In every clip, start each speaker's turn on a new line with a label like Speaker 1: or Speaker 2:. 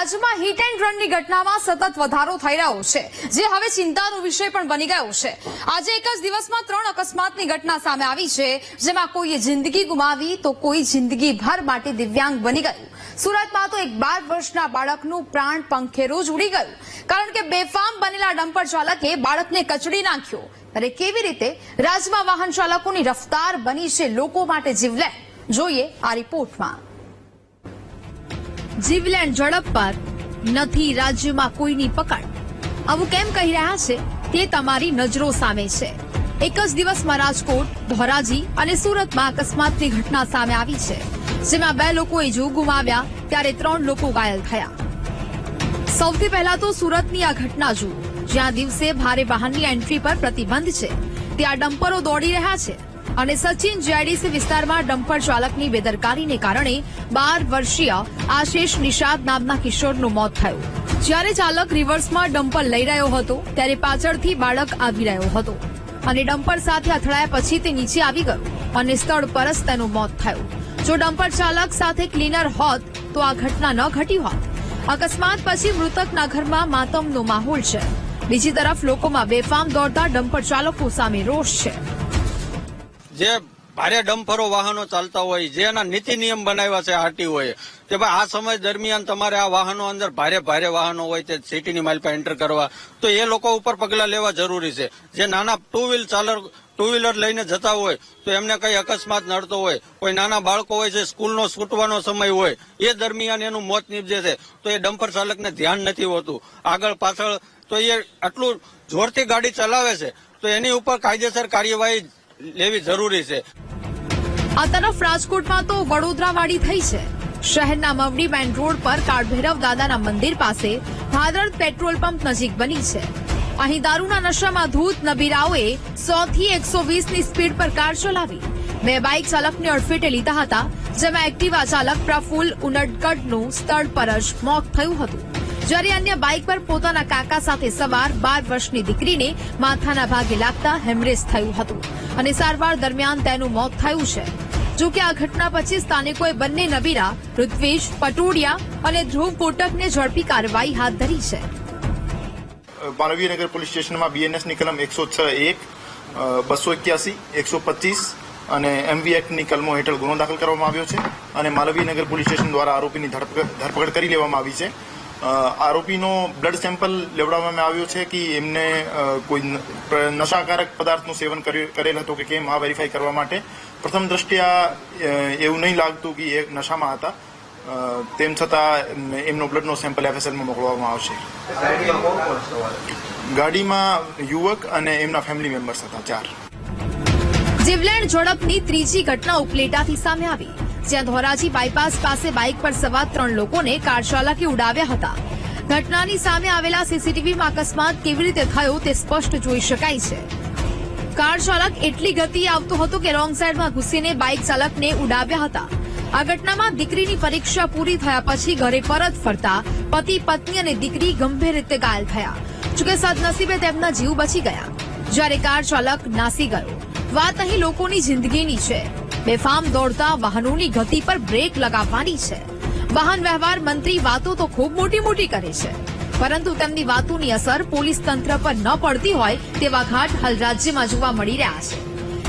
Speaker 1: રાજ્યમાં hit and રનની ઘટનામાં સતત વધારો થઈ રહ્યો છે, જે હવે ચિંતાનો વિષય પણ બની ગયો છે। આજે એક જ દિવસમાં 3 અકસ્માતની ઘટના સામે આવી છે, જેમાં કોઈએ જિંદગી ગુમાવી તો કોઈ જિંદગીભર માટે દિવ્યાંગ બની ગયું। સુરતમાં તો એક 12 વર્ષના બાળકનું પ્રાણ પંખેરો જ ઉડી ગયું, કારણ કે બેફામ બનેલા ડમ્પર ચાલકે બાળકને કચડી નાખ્યો। અરે કેવી રીતે રાજ્યમાં વાહન ચાલકોની રફતાર બની છે લોકો માટે જીવલેણ, જોઈએ આ રિપોર્ટમાં। જીવલેણ ઝડપ પર નથી રાજ્યમાં કોઈની પકડ, આવું કેમ કહી રહ્યા છે તે તમારી નજરો સામે છે। એક જ દિવસમાં રાજકોટ, ધોરાજી અને સુરતમાં અકસ્માતની ઘટના સામે આવી છે, જેમાં 2 લોકોએ જીવ ગુમાવ્યા ત્યારે 3 લોકો ઘાયલ થયા। સૌથી પહેલા તો સુરતની આ ઘટના જુઓ, જ્યાં દિવસે ભારે વાહનની એન્ટ્રી પર પ્રતિબંધ છે, ત્યાં ડમ્પરો દોડી રહ્યા છે અને સચિન જેઆઈડીસી વિસ્તારમાં ડમ્પર ચાલકની બેદરકારીને કારણે 12 વર્ષીય આશિષ નિષાદ નામના કિશોરનું મોત થયું। જ્યારે ચાલક રિવર્સમાં ડમ્પર લઈ રહ્યો હતો ત્યારે પાછળથી બાળક આવી રહ્યો હતો અને ડમ્પર સાથે અથડાયા પછી તે નીચે આવી ગયું અને સ્થળ પર જ તેનું મોત થયું। જો ડમ્પર ચાલક સાથે ક્લીનર હોત તો આ ઘટના ન ઘટી હોત। અકસ્માત પછી મૃતકના ઘરમાં માતમનો માહોલ છે। બીજી તરફ લોકોમાં બેફામ દોડતા ડમ્પર ચાલકો સામે રોષ છે।
Speaker 2: જે ભારે ડમ્પરો વાહનો ચાલતા હોય, જેના નીતિ નિયમ બનાવ્યા છે આરટીઓએ કે ભાઈ આ સમય દરમિયાન તમારે આ વાહનો અંદર ભારે વાહનો હોય તે સિટીની માઇલ પર એન્ટર કરવા, તો એ લોકો ઉપર પગલા લેવા જરૂરી છે। જે નાના ટુ વ્હીલર લઈને જતા હોય તો એમને કઈ અકસ્માત નડતો હોય, કોઈ નાના બાળકો હોય છે, સ્કૂલનો છૂટવાનો સમય હોય, એ દરમિયાન એનું મોત નીપજે છે, તો એ ડમ્પર ચાલકને ધ્યાન નથી હોતું આગળ પાછળ, તો એ આટલું જોરથી ગાડી ચલાવે છે, તો એની ઉપર કાયદેસર કાર્યવાહી લેવી જરૂરી છે।
Speaker 1: આ તરફ રાજકોટમાં તો વડોદરાવાડી થઈ છે। શહેરના મવડી મેન રોડ પર કાળભૈરવ દાદાના મંદિર પાસે ભારત પેટ્રોલ પંપ નજીક બની છે। અહીં દારૂના નશામાં ધૂત નબીરાઓએ 100 થી 120 ની સ્પીડ પર કાર ચલાવી 2 બાઇક ચાલકને અડફેટે લીધા હતા, જેમાં એક્ટિવા ચાલક પ્રફુલ્લ ઉનડકટનું સ્થળ પર જ મોત થયું હતું, જ્યારે અન્ય બાઇક પર પોતાના કાકા સાથે સવાર 12 વર્ષની દીકરીને માથાના ભાગે લાગતા હેમરેજ થયું હતું અને સારવાર દરમિયાન તેનું મોત થયું છે। જો કે આ ઘટના પછી સ્થાનિકોએ બંને નબીરા ઋત્વિજ પટોડિયા અને ધ્રુવ કોટકને ઝડપી કાર્યવાહી હાથ ધરી છે।
Speaker 3: માલવીયનગર પોલીસ સ્ટેશનમાં બીએનએસની કલમ 106(1), 281, 125 અને એમવી એક્ટની કલમો હેઠળ ગુનો દાખલ કરવામાં આવ્યો છે અને માલવીયનગર પોલીસ સ્ટેશન દ્વારા આરોપીની ધરપકડ કરી લેવામાં આવી છે। આરોપીનો બ્લડ સેમ્પલ લેવડાવવામાં આવ્યો છે કે એમને કોઈ નશાકારક પદાર્થનું સેવન કરેલ હતું કે કેમ, આ વેરીફાઈ કરવા માટે। પ્રથમ દ્રષ્ટિયા એવું નહીં લાગતું કે એ નશામાં હતા, તેમ છતાં એમનો બ્લડનો સેમ્પલ એફએસએલમાં મોકલવામાં આવશે। ગાડીમાં યુવક અને એમના ફેમિલી મેમ્બર્સ હતા 4।
Speaker 1: જીવલેણ ઝડપની ત્રીજી ઘટના ઉપલેટાથી સામે આવી, જ્યાં ધોરાજી બાયપાસ પાસે બાઇક પર સવાર 3 લોકોને કાર ચાલકે ઉડાવ્યા હતા। ઘટનાની સામે આવેલા સીસીટીવીમાં અકસ્માત કેવી રીતે થયો તે સ્પષ્ટ જોઈ શકાય છે। કાર ચાલક એટલી ગતિએ આવતો હતો કે રોંગ સાઈડમાં ઘૂસીને બાઇક ચાલકને ઉડાવ્યા હતા। આ ઘટનામાં દીકરીની પરીક્ષા પૂરી થયા પછી ઘરે પરત ફરતા પતિ, પત્ની અને દીકરી ગંભીર રીતે ઘાયલ થયા। જોકે સદનસીબે તેમના જીવ બચી ગયા, જ્યારે કાર ચાલક નાસી ગયો। વાત અહીં લોકોની જિંદગીની છે। બેફામ દોડતા વાહનોની ગતિ પર બ્રેક લગાવવાની છે। વાહન વ્યવહાર મંત્રી વાતો તો ખૂબ મોટી કરે છે, પરંતુ તેમની વાતોની અસર પોલીસ તંત્ર પર ન પડતી હોય તેવા ઘાટ હાલ રાજ્યમાં જોવા મળી રહ્યા છે।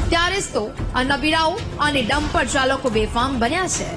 Speaker 1: ત્યારે જ તો આ નબીરાઓ અને ડમ્પર ચાલકો બેફામ બન્યા છે।